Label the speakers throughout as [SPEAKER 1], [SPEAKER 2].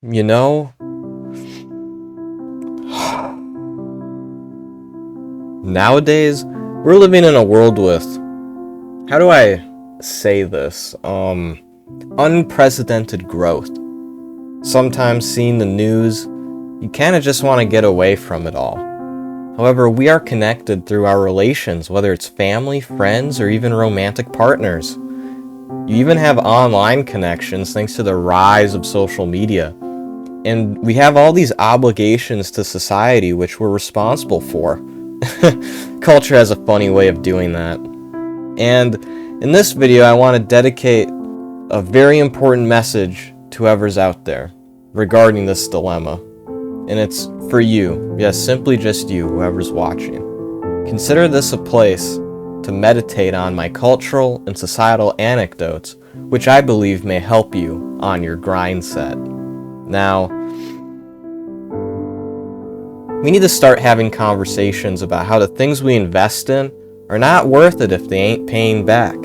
[SPEAKER 1] You know, nowadays, we're living in a world with, how do I say this? Unprecedented growth. Sometimes seeing the news, you kind of just want to get away from it all. However, we are connected through our relations, whether it's family, friends, or even romantic partners. You even have online connections thanks to the rise of social media. And we have all these obligations to society which we're responsible for. Culture has a funny way of doing that. And in this video, I want to dedicate a very important message to whoever's out there regarding this dilemma. And it's for you. Yes, simply just you, whoever's watching. Consider this a place to meditate on my cultural and societal anecdotes, which I believe may help you on your grind set. Now, we need to start having conversations about how the things we invest in are not worth it if they ain't paying back.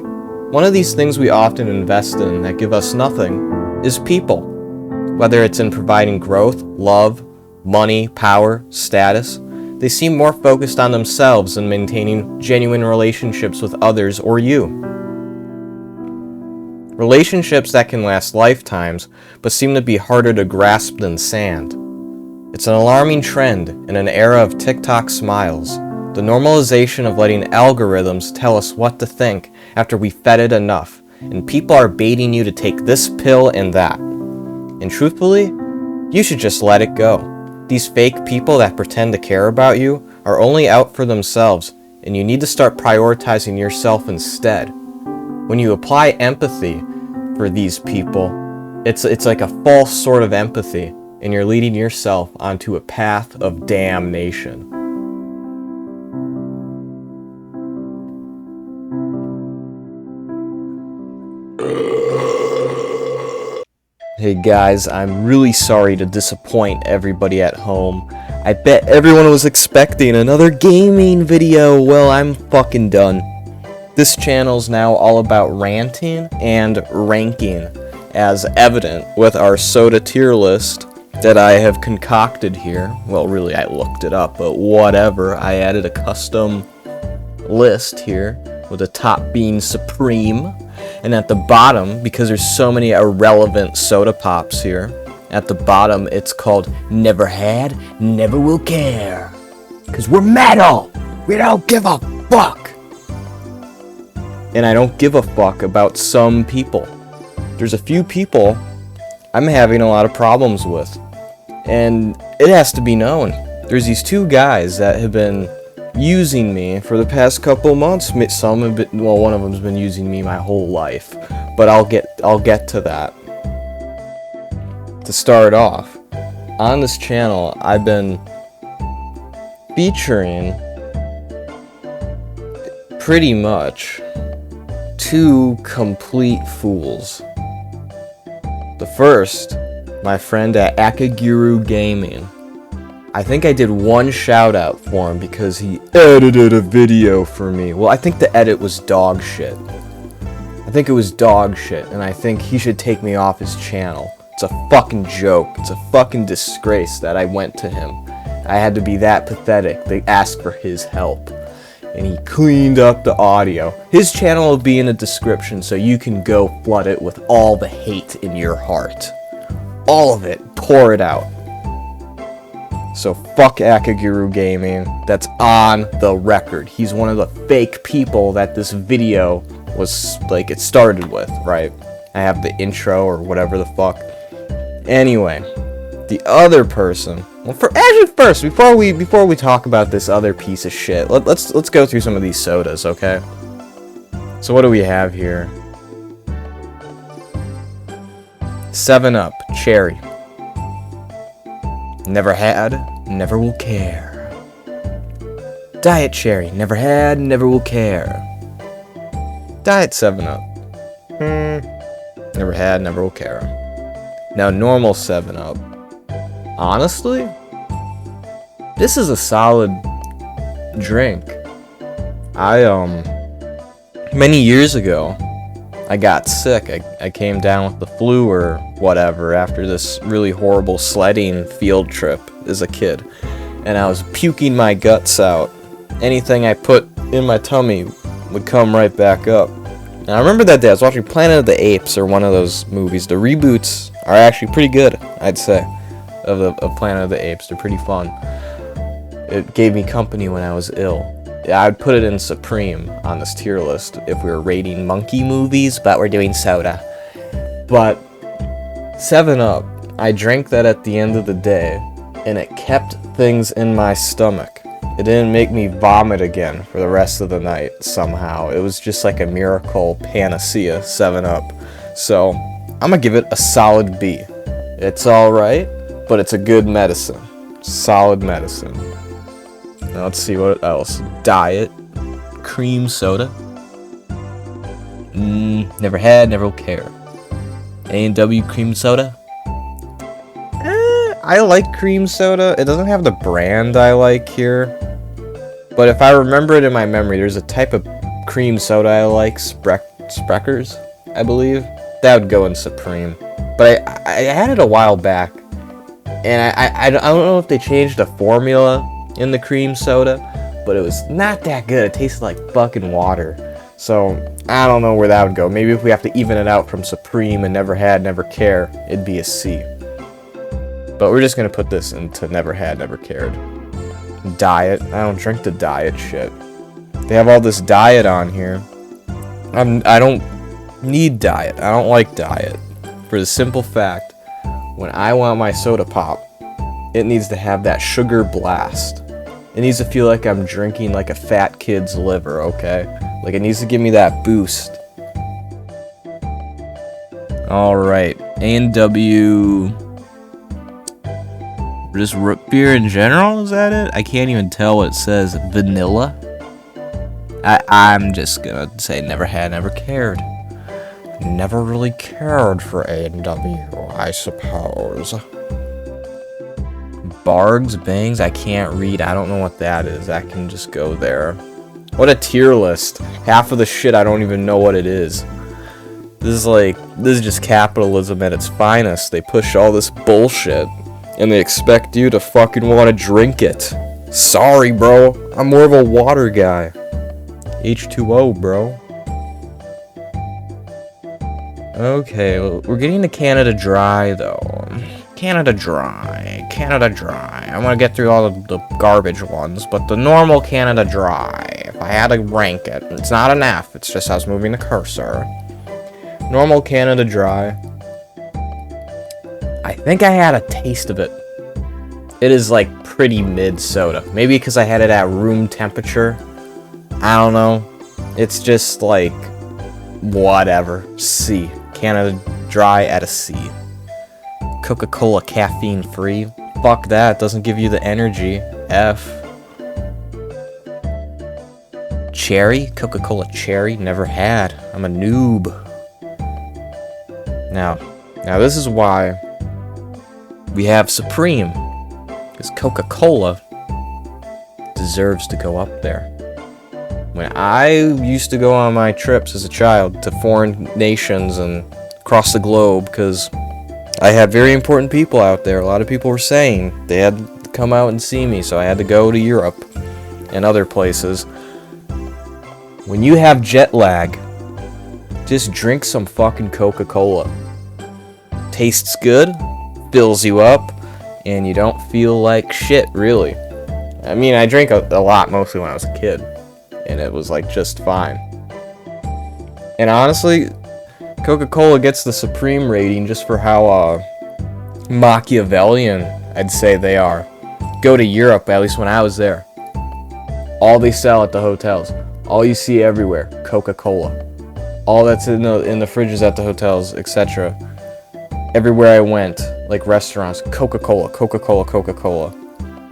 [SPEAKER 1] One of these things we often invest in that give us nothing is people. Whether it's in providing growth, love, money, power, status, they seem more focused on themselves than maintaining genuine relationships with others or you. Relationships that can last lifetimes, but seem to be harder to grasp than sand. It's an alarming trend in an era of TikTok smiles, the normalization of letting algorithms tell us what to think after we fed it enough, and people are baiting you to take this pill and that. And truthfully, you should just let it go. These fake people that pretend to care about you are only out for themselves, and you need to start prioritizing yourself instead. When you apply empathy for these people, it's like a false sort of empathy, and you're leading yourself onto a path of damnation. Hey guys, I'm really sorry to disappoint everybody at home. I bet everyone was expecting another gaming video. Well, I'm fucking done. This channel's now all about ranting and ranking, as evident with our soda tier list that I have concocted here. Well, really, I looked it up, but whatever. I added a custom list here, with the top being Supreme, and at the bottom, because there's so many irrelevant soda pops here, at the bottom it's called Never Had, Never Will Care. Because we're metal! We don't give a fuck! And I don't give a fuck about some people. There's a few people I'm having a lot of problems with. And it has to be known. There's these two guys that have been using me for the past couple months. Some have been, well, one of them's been using me my whole life. But I'll get to that. To start off, on this channel, I've been featuring pretty much two complete fools. The first, my friend at Akaguru Gaming. I think I did one shout out for him because he edited a video for me. Well, I think the edit was dog shit. I think it was dog shit, and I think he should take me off his channel. It's a fucking joke. It's a fucking disgrace that I went to him. I had to be that pathetic. They asked for his help. And he cleaned up the audio. His channel will be in the description so you can go flood it with all the hate in your heart. All of it. Pour it out. So fuck Akaguru Gaming. That's on the record. He's one of the fake people that this video was, like, it started with, right? I have the intro or whatever the fuck. Anyway, the other person. Well, first, before we talk about this other piece of shit, let's go through some of these sodas, okay? So what do we have here? 7-Up, cherry. Never had, never will care. Diet cherry, never had, never will care. Diet 7-Up. Never had, never will care. Now normal 7-Up. Honestly, this is a solid drink. Many years ago, I got sick. I came down with the flu or whatever after this really horrible sledding field trip as a kid. And I was puking my guts out. Anything I put in my tummy would come right back up. And I remember that day I was watching Planet of the Apes, or one of those movies. The reboots are actually pretty good, I'd say, of Planet of the Apes. They're pretty fun. It gave me company when I was ill. I'd put it in Supreme on this tier list if we were rating monkey movies, but we're doing soda. But 7-Up, I drank that at the end of the day, and it kept things in my stomach. It didn't make me vomit again for the rest of the night somehow. It was just like a miracle panacea, 7-Up. So, I'm gonna give it a solid B. It's alright, but it's a good medicine. Solid medicine. Now let's see what else. Diet. Cream soda. Never had, never will care. A&W cream soda. I like cream soda. It doesn't have the brand I like here. But if I remember it in my memory, there's a type of cream soda I like, Spreckers, I believe. That would go in Supreme. But I had it a while back. And I don't know if they changed the formula in the cream soda, but it was not that good. It tasted like fucking water. So, I don't know where that would go. Maybe if we have to even it out from Supreme and Never Had, Never Care, it'd be a C. But we're just gonna put this into Never Had, Never Cared. Diet. I don't drink the diet shit. They have all this diet on here. I don't need diet. I don't like diet. For the simple fact, when I want my soda pop, it needs to have that sugar blast. It needs to feel like I'm drinking like a fat kid's liver, okay? Like, it needs to give me that boost. Alright, A&W... Just root beer in general, is that it? I can't even tell what it says. Vanilla? I'm just gonna say Never Had, Never Cared. Never really cared for A&W, I suppose. Bargs, Bangs, I can't read. I don't know what that is. I can just go there. What a tier list. Half of the shit I don't even know what it is. This is just capitalism at its finest. They push all this bullshit, and they expect you to fucking want to drink it. Sorry, bro. I'm more of a water guy. H2O, bro. Okay, well, we're getting to Canada Dry, though. Canada Dry. Canada Dry. I'm gonna get through all of the garbage ones, but the normal Canada Dry, if I had to rank it, it's not an F, it's just I was moving the cursor. Normal Canada Dry. I think I had a taste of it. It is like pretty mid soda. Maybe because I had it at room temperature. I don't know. It's just like whatever. C. Canada Dry at a C. Coca-Cola caffeine free. Fuck that. Doesn't give you the energy. F. Cherry. Coca-Cola cherry. Never had. I'm a noob. Now this is why we have Supreme, because Coca-Cola deserves to go up there. When I used to go on my trips as a child to foreign nations and across the globe, because I had very important people out there, a lot of people were saying they had to come out and see me, so I had to go to Europe and other places. When you have jet lag, just drink some fucking Coca-Cola. Tastes good, fills you up, and you don't feel like shit, really. I mean, I drank a lot mostly when I was a kid, and it was like just fine. And honestly, Coca-Cola gets the Supreme rating just for how Machiavellian I'd say they are. Go to Europe, at least when I was there. All they sell at the hotels, all you see everywhere, Coca-Cola. All that's in the fridges at the hotels, etc. Everywhere I went, like restaurants, Coca-Cola, Coca-Cola, Coca-Cola.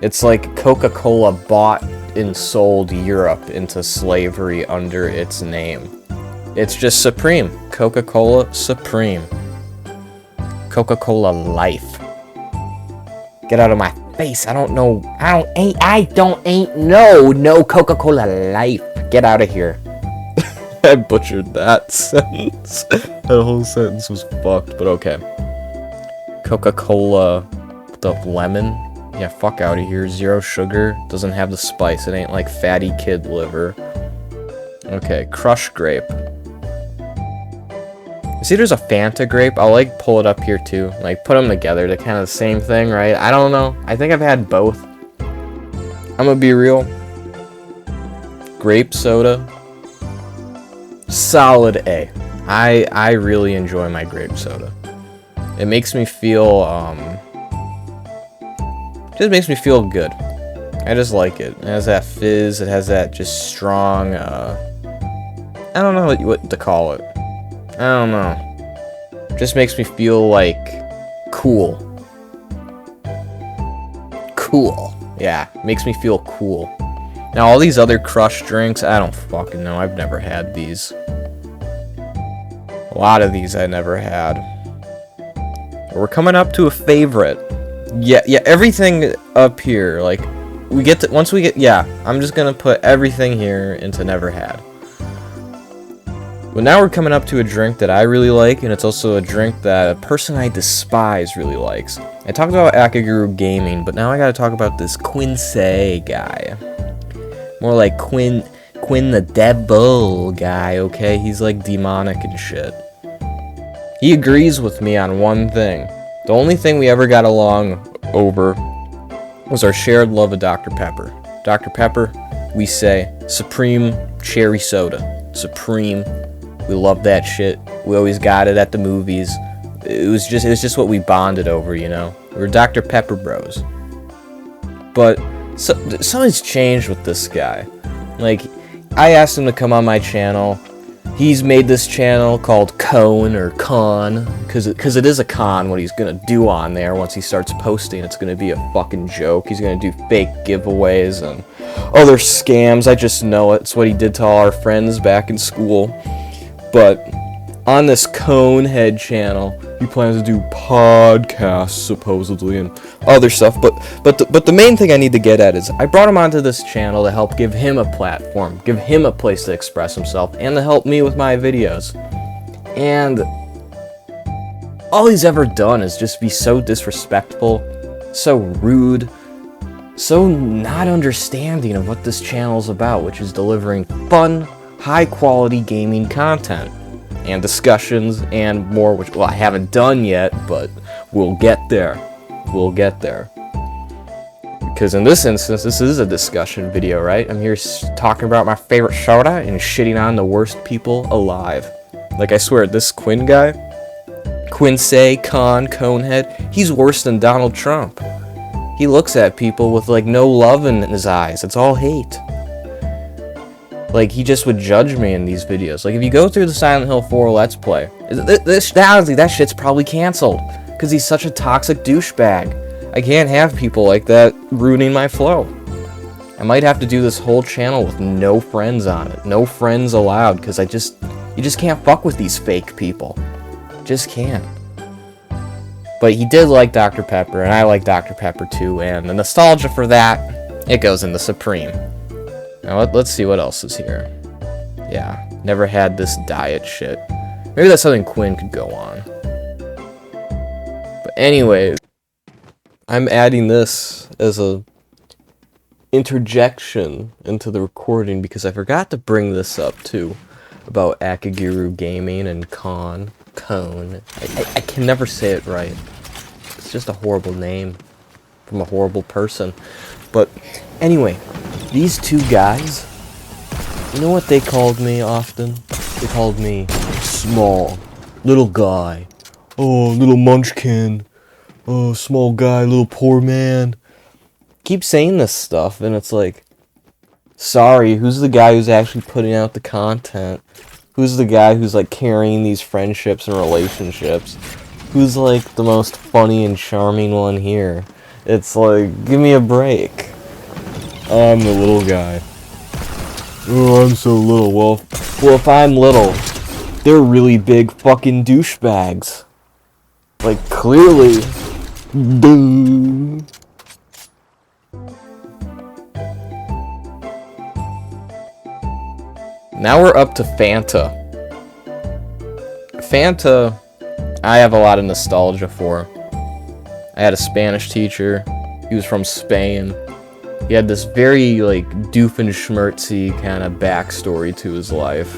[SPEAKER 1] It's like Coca-Cola bought and sold Europe into slavery under its name. It's just Supreme. Coca-Cola Supreme. Coca-Cola Life. Get out of my face. I don't know. Ain't no Coca-Cola Life. Get out of here. I butchered that sentence. That whole sentence was fucked, but okay. Coca-Cola, the lemon. Yeah, fuck out of here. 0 sugar. Doesn't have the spice. It ain't like fatty kid liver. Okay, crushed grape. See, there's a Fanta grape. I'll like pull it up here too. Like put them together. They're kind of the same thing, right? I don't know. I think I've had both. I'm gonna be real. Grape soda. Solid A. I really enjoy my grape soda. It makes me feel just makes me feel good. I just like it. It has that fizz. It has that just strong I don't know what to call it. I don't know. Just makes me feel like cool. Cool. Yeah, makes me feel cool. Now all these other crushed drinks, I don't fucking know. I've never had these. A lot of these I never had. We're coming up to a favorite. Yeah, everything up here, like we get to once we get I'm just gonna put everything here into never had. But now we're coming up to a drink that I really like, and it's also a drink that a person I despise really likes. I talked about Akaguru Gaming, but now I gotta talk about this Quinsay guy. More like Quinn the Devil guy, okay? He's like demonic and shit. He agrees with me on one thing. The only thing we ever got along over was our shared love of Dr. Pepper. Dr. Pepper, we say, supreme cherry soda. Supreme. We love that shit. We always got it at the movies. It was just what we bonded over, you know? We were Dr. Pepper bros. But something's changed with this guy. Like, I asked him to come on my channel. He's made this channel called Cone or Con, because it is a con what he's gonna do on there once he starts posting. It's gonna be a fucking joke. He's gonna do fake giveaways and other scams. I just know it. It's what he did to all our friends back in school. But on this Conehead channel, he plans to do podcasts supposedly and other stuff. But the main thing I need to get at is I brought him onto this channel to help give him a platform, give him a place to express himself, and to help me with my videos. And all he's ever done is just be so disrespectful, so rude, so not understanding of what this channel's about, which is delivering fun, high-quality gaming content and discussions and more, which, well, I haven't done yet, but we'll get there. We'll get there. Because in this instance, this is a discussion video, right? I'm here talking about my favorite soda and shitting on the worst people alive. Like, I swear, this Quinn guy, Quinsay, Conehead, he's worse than Donald Trump. He looks at people with, like, no love in his eyes. It's all hate. Like, he just would judge me in these videos. Like, if you go through the Silent Hill 4 Let's Play, honestly, that shit's probably canceled. Because he's such a toxic douchebag. I can't have people like that ruining my flow. I might have to do this whole channel with no friends on it. No friends allowed, because you just can't fuck with these fake people. Just can't. But he did like Dr. Pepper, and I like Dr. Pepper too, and the nostalgia for that, it goes in the Supreme. Now, let's see what else is here. Yeah, never had this diet shit. Maybe that's something Quinn could go on. But anyway, I'm adding this as a interjection into the recording because I forgot to bring this up too, about Akaguru Gaming and Cone. I can never say it right. It's just a horrible name from a horrible person. But anyway, these two guys, you know what they called me often? They called me small, little guy. Oh, little munchkin. Oh, small guy, little poor man. Keep saying this stuff, and it's like, sorry, who's the guy who's actually putting out the content? Who's the guy who's like carrying these friendships and relationships? Who's like the most funny and charming one here? It's like, give me a break. I'm the little guy. Oh, I'm so little. Well, if I'm little, they're really big fucking douchebags. Like, clearly. Duh. Now we're up to Fanta. Fanta, I have a lot of nostalgia for. I had a Spanish teacher. He was from Spain. He had this very, like, doofenshmirtzy kind of backstory to his life,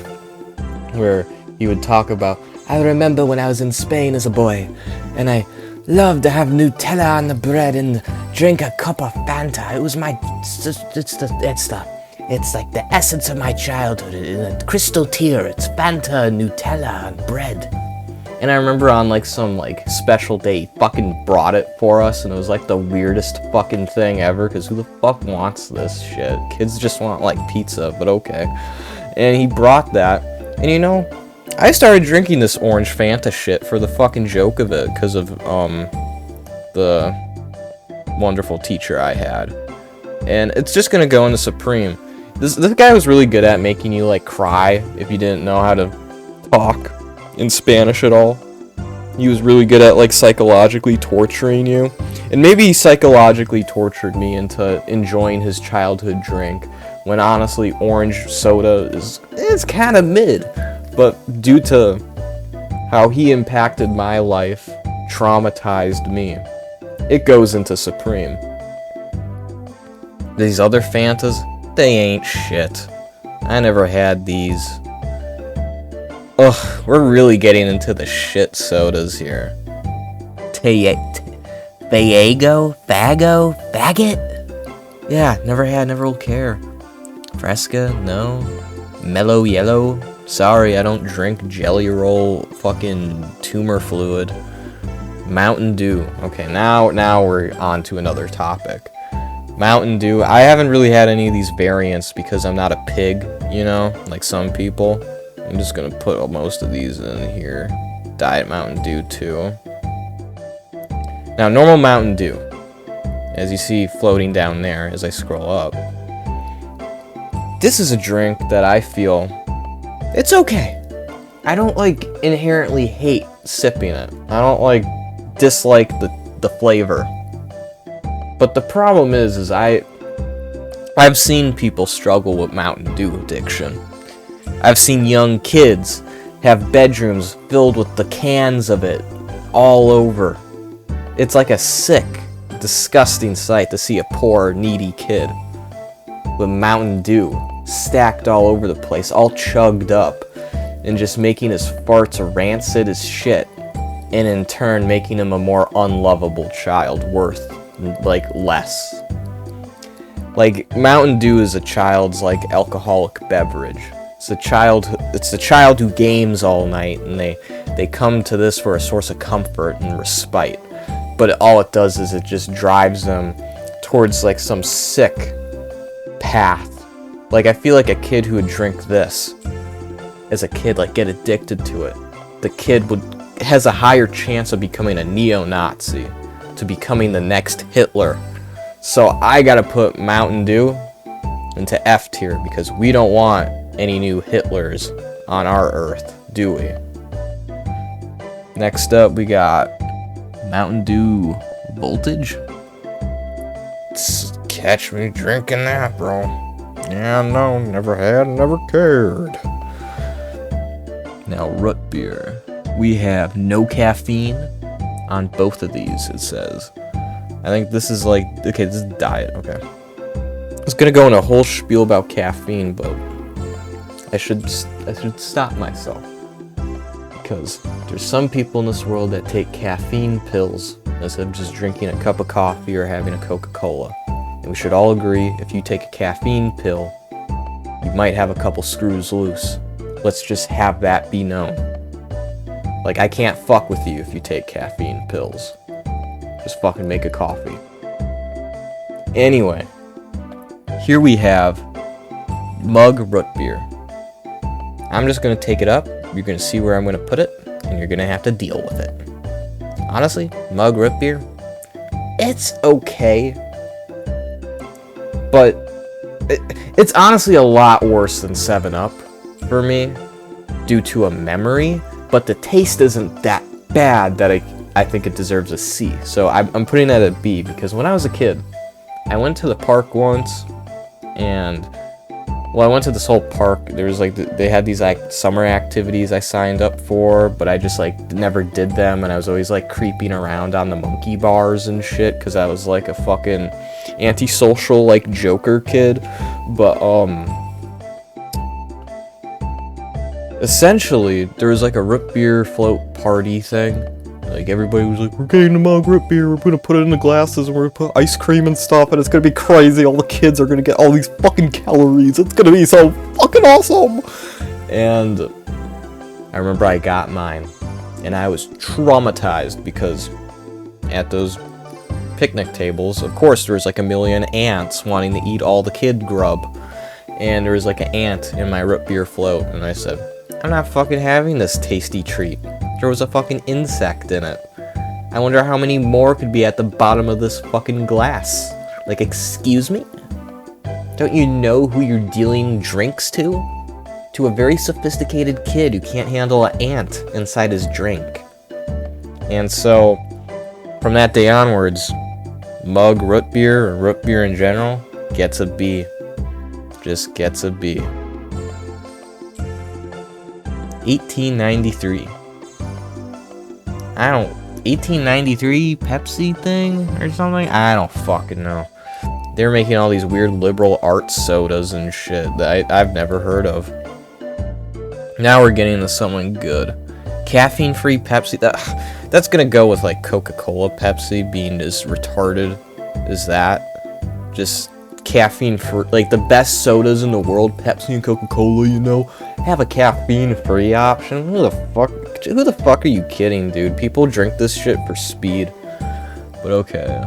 [SPEAKER 1] where he would talk about, I remember when I was in Spain as a boy, and I loved to have Nutella on the bread and drink a cup of Fanta. It was my, it's like the essence of my childhood in a crystal tier. It's Fanta, Nutella, and bread. And I remember on like some like special day, he fucking brought it for us, and it was like the weirdest fucking thing ever, because who the fuck wants this shit? Kids just want like pizza, but okay. And he brought that, and you know, I started drinking this orange Fanta shit for the fucking joke of it, because of the wonderful teacher I had. And it's just gonna go into Supreme. This guy was really good at making you like cry if you didn't know how to talk in Spanish at all. He was really good at like psychologically torturing you, and maybe he psychologically tortured me into enjoying his childhood drink, when honestly orange soda is kind of mid. But due to how he impacted my life, traumatized me, it goes into Supreme. These other Fantas, they ain't shit. I never had these. Ugh, we're really getting into the shit sodas here. Fago? Faggot? Yeah, never had, never will care. Fresca? No. Mellow Yellow? Sorry, I don't drink Jelly Roll fucking tumor fluid. Mountain Dew. Okay, now we're on to another topic. Mountain Dew. I haven't really had any of these variants because I'm not a pig, you know, like some people. I'm just gonna put most of these in here. Diet Mountain Dew too. Now, normal Mountain Dew, as you see floating down there as I scroll up, this is a drink that I feel it's okay. I don't like inherently hate sipping it. I don't like dislike the flavor. But the problem is I've seen people struggle with Mountain Dew addiction. I've seen young kids have bedrooms filled with the cans of it all over. It's like a sick, disgusting sight to see a poor, needy kid with Mountain Dew stacked all over the place, all chugged up, and just making his farts rancid as shit, and in turn making him a more unlovable child, worth, like, less. Like, Mountain Dew is a child's, like, alcoholic beverage. It's the child who games all night, and they come to this for a source of comfort and respite. But all it does is it just drives them towards, like, some sick path. Like, I feel like a kid who would drink this as a kid, like, get addicted to it. The kid has a higher chance of becoming a neo-Nazi, to becoming the next Hitler. So I gotta put Mountain Dew into F tier, because we don't want any new Hitlers on our Earth, do we? Next up, we got Mountain Dew Voltage. Catch me drinking that, bro. Yeah, no, never had, never cared. Now, root beer. We have no caffeine on both of these, it says. I think this is like, okay, this is diet, okay. I was gonna go in a whole spiel about caffeine, but I should stop myself. Because there's some people in this world that take caffeine pills instead of just drinking a cup of coffee or having a Coca-Cola. And we should all agree, if you take a caffeine pill, you might have a couple screws loose. Let's just have that be known. Like, I can't fuck with you if you take caffeine pills. Just fucking make a coffee. Anyway, here we have Mug Root Beer. I'm just gonna take it up, you're gonna see where I'm gonna put it, and you're gonna have to deal with it. Honestly, Mug Root Beer, it's okay. But it's honestly a lot worse than 7-Up for me, due to a memory, but the taste isn't that bad that I think it deserves a C. So I'm putting that at B, because when I was a kid, I went to the park once, and Well, I went to this whole park. There was like they had these like summer activities I signed up for, but I just like never did them, and I was always like creeping around on the monkey bars and shit because I was like a fucking antisocial like Joker kid. But essentially there was like a root beer float party thing. Like, everybody was like, we're getting the mug root beer, we're gonna put it in the glasses, and we're gonna put ice cream and stuff, and it's gonna be crazy, all the kids are gonna get all these fucking calories, it's gonna be so fucking awesome! And I remember I got mine, and I was traumatized, because at those picnic tables, of course, there was like a million ants wanting to eat all the kid grub, and there was like an ant in my root beer float, and I said, I'm not fucking having this tasty treat. There was a fucking insect in it. I wonder how many more could be at the bottom of this fucking glass. Like, excuse me? Don't you know who you're dealing drinks to? To a very sophisticated kid who can't handle an ant inside his drink. And so, from that day onwards, mug root beer, or root beer in general, gets a B. Just gets a B. 1893. 1893 Pepsi thing or something? I don't fucking know. They're making all these weird liberal arts sodas and shit that I've never heard of. Now we're getting to something good. Caffeine-free Pepsi. That's gonna go with like Coca-Cola Pepsi being as retarded as that. Just caffeine-free, like the best sodas in the world, Pepsi and Coca-Cola, you know, have a caffeine-free option. Who the fuck are you kidding, dude? People drink this shit for speed. But okay.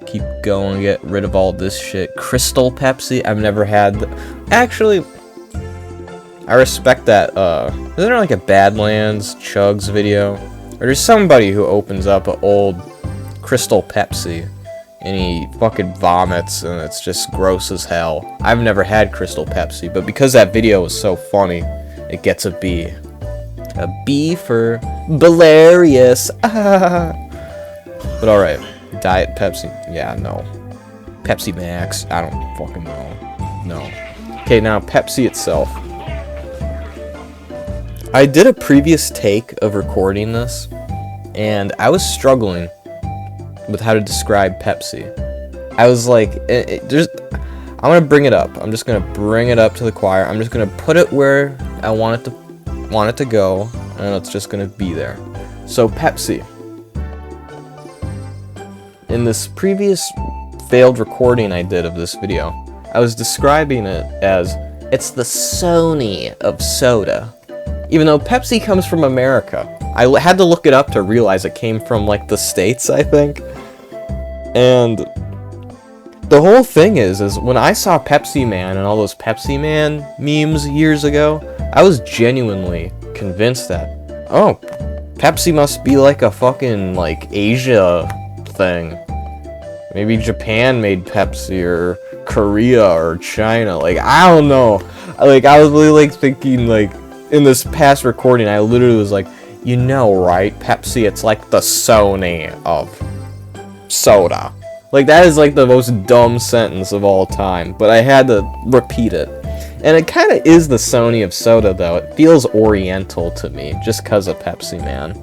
[SPEAKER 1] Keep going, get rid of all this shit. Crystal Pepsi, I've never had. Actually, I respect that. Isn't there like a Badlands Chugs video? Or there's somebody who opens up an old Crystal Pepsi and he fucking vomits and it's just gross as hell. I've never had Crystal Pepsi, but because that video was so funny, it gets a B. A B for hilarious. But alright, Diet Pepsi. Yeah, no. Pepsi Max. I don't fucking know. No. Okay, now Pepsi itself. I did a previous take of recording this, and I was struggling with how to describe Pepsi. I was like, I'm gonna bring it up. I'm just gonna bring it up to the choir. I'm just gonna put it where I want it to go, and it's just gonna be there. So Pepsi. In this previous failed recording I did of this video, I was describing it as it's the Sony of soda. Even though Pepsi comes from America. I had to look it up to realize it came from like the States, I think. And the whole thing is when I saw Pepsi Man and all those Pepsi Man memes years ago, I was genuinely convinced that, oh, Pepsi must be like a fucking like Asia thing. Maybe Japan made Pepsi, or Korea, or China. Like, I don't know. Like, I was really like thinking like in this past recording, I literally was like, you know, right? Pepsi, it's like the Sony of soda. Like, that is like the most dumb sentence of all time, but I had to repeat it. And it kind of is the Sony of soda, though. It feels oriental to me, just because of Pepsi Man.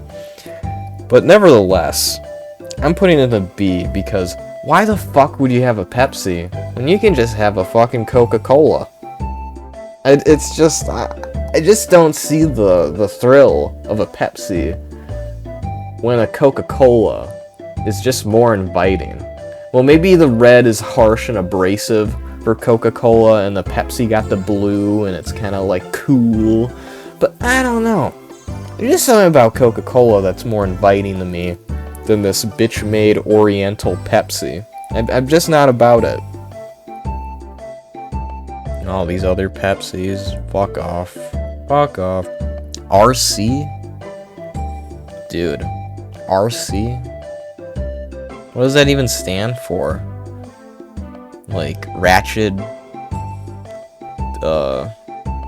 [SPEAKER 1] But nevertheless, I'm putting it a B, because why the fuck would you have a Pepsi when you can just have a fucking Coca-Cola? It's just, I just don't see the thrill of a Pepsi when a Coca-Cola is just more inviting. Well, maybe the red is harsh and abrasive for Coca-Cola, and the Pepsi got the blue, and it's kind of like cool. But I don't know. There's just something about Coca-Cola that's more inviting to me than this bitch-made Oriental Pepsi. I'm just not about it. And all these other Pepsis, fuck off. Fuck off. RC? Dude. RC? What does that even stand for? Like, Ratchet...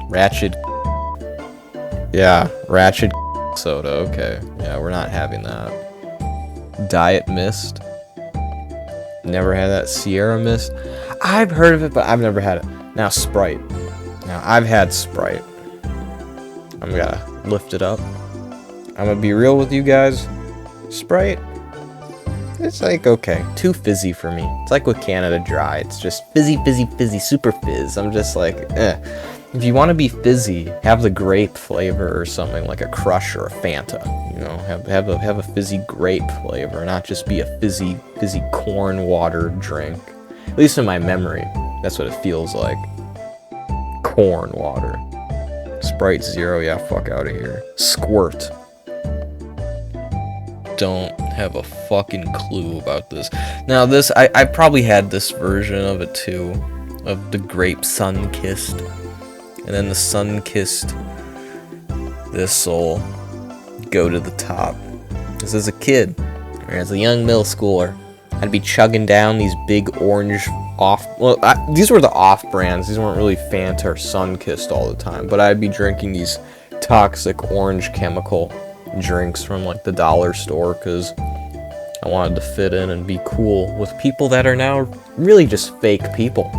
[SPEAKER 1] Ratchet... Yeah, Ratchet soda, okay. Yeah, we're not having that. Diet Mist. Never had that. Sierra Mist. I've heard of it, but I've never had it. Now Sprite. Now I've had Sprite. I'm gonna lift it up. I'm gonna be real with you guys. Sprite, it's like, okay, too fizzy for me. It's like with Canada Dry. It's just fizzy, fizzy, fizzy, super fizz. I'm just like, eh. If you want to be fizzy, have the grape flavor or something like a Crush or a Fanta. You know, have a fizzy grape flavor, not just be a fizzy corn water drink. At least in my memory, that's what it feels like. Corn water. Sprite Zero, yeah, fuck out of here. Squirt. Don't have a fucking clue about this. Now this, I probably had this version of it too, of the grape sun-kissed. And then the sun-kissed, this'll go to the top. Because as a kid, or as a young middle schooler, I'd be chugging down these big orange these were the off-brands. These weren't really Fanta or sun-kissed all the time. But I'd be drinking these toxic orange chemical drinks from like the dollar store because I wanted to fit in and be cool with people that are now really just fake people.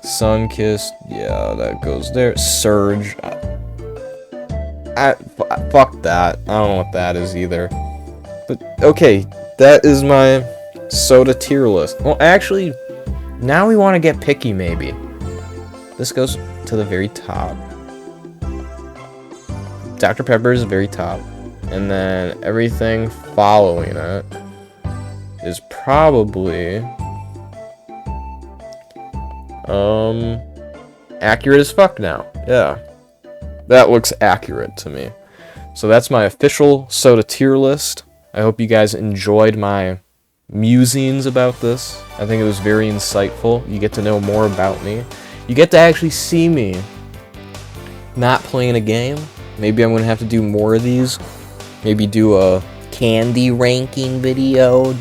[SPEAKER 1] Sun-kissed, yeah, that goes there. Surge, fuck that. I don't know what that is either. But okay, that is my soda tier list. Well, actually, now we want to get picky. Maybe this goes to the very top. Dr. Pepper is the very top, and then everything following it is probably accurate as fuck now. Yeah, that looks accurate to me. So that's my official soda tier list. I hope you guys enjoyed my musings about this. I think it was very insightful. You get to know more about me. You get to actually see me not playing a game. Maybe I'm gonna have to do more of these. Maybe do a candy ranking video.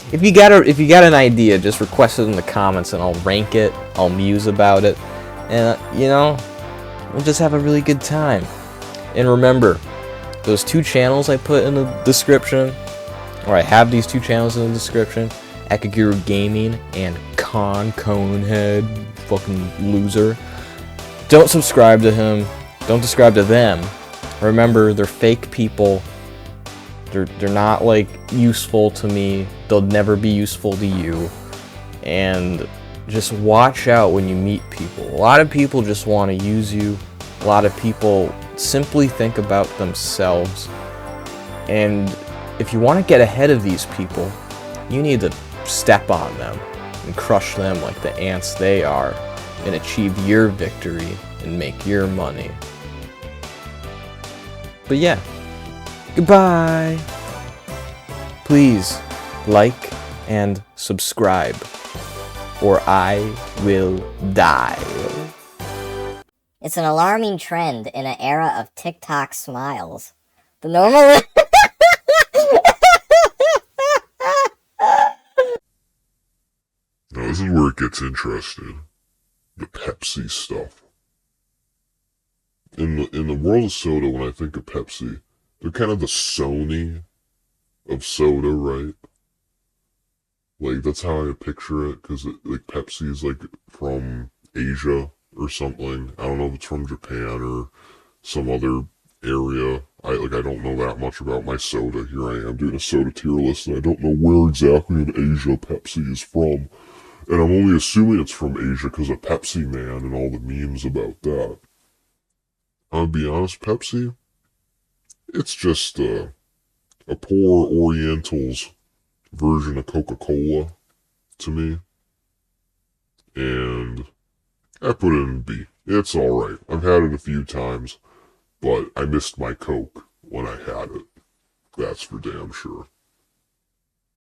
[SPEAKER 1] If you got an idea, just request it in the comments and I'll rank it. I'll muse about it, and you know, we'll just have a really good time. And remember, those two channels I put in the description, or I have these two channels in the description, Akaguru Gaming and Conehead, fucking loser. Don't subscribe to him. Don't subscribe to them. Remember, they're fake people. They're not like useful to me. They'll never be useful to you. And just watch out when you meet people. A lot of people just want to use you. A lot of people simply think about themselves. And if you want to get ahead of these people, you need to step on them and crush them like the ants they are and achieve your victory and make your money. But yeah, goodbye. Please like and subscribe, or I will die.
[SPEAKER 2] It's an alarming trend in an era of TikTok smiles. The normal...
[SPEAKER 3] Now this is where it gets interesting. The Pepsi stuff. In the world of soda, when I think of Pepsi, they're kind of the Sony of soda, right? Like, that's how I picture it, because like Pepsi is like from Asia or something. I don't know if it's from Japan or some other area. I don't know that much about my soda. Here I am doing a soda tier list, and I don't know where exactly in Asia Pepsi is from. And I'm only assuming it's from Asia because of Pepsi Man and all the memes about that. I'll be honest, Pepsi, it's just a poor Oriental's version of Coca-Cola to me. And I put it in B. It's alright. I've had it a few times, but I missed my Coke when I had it. That's for damn sure.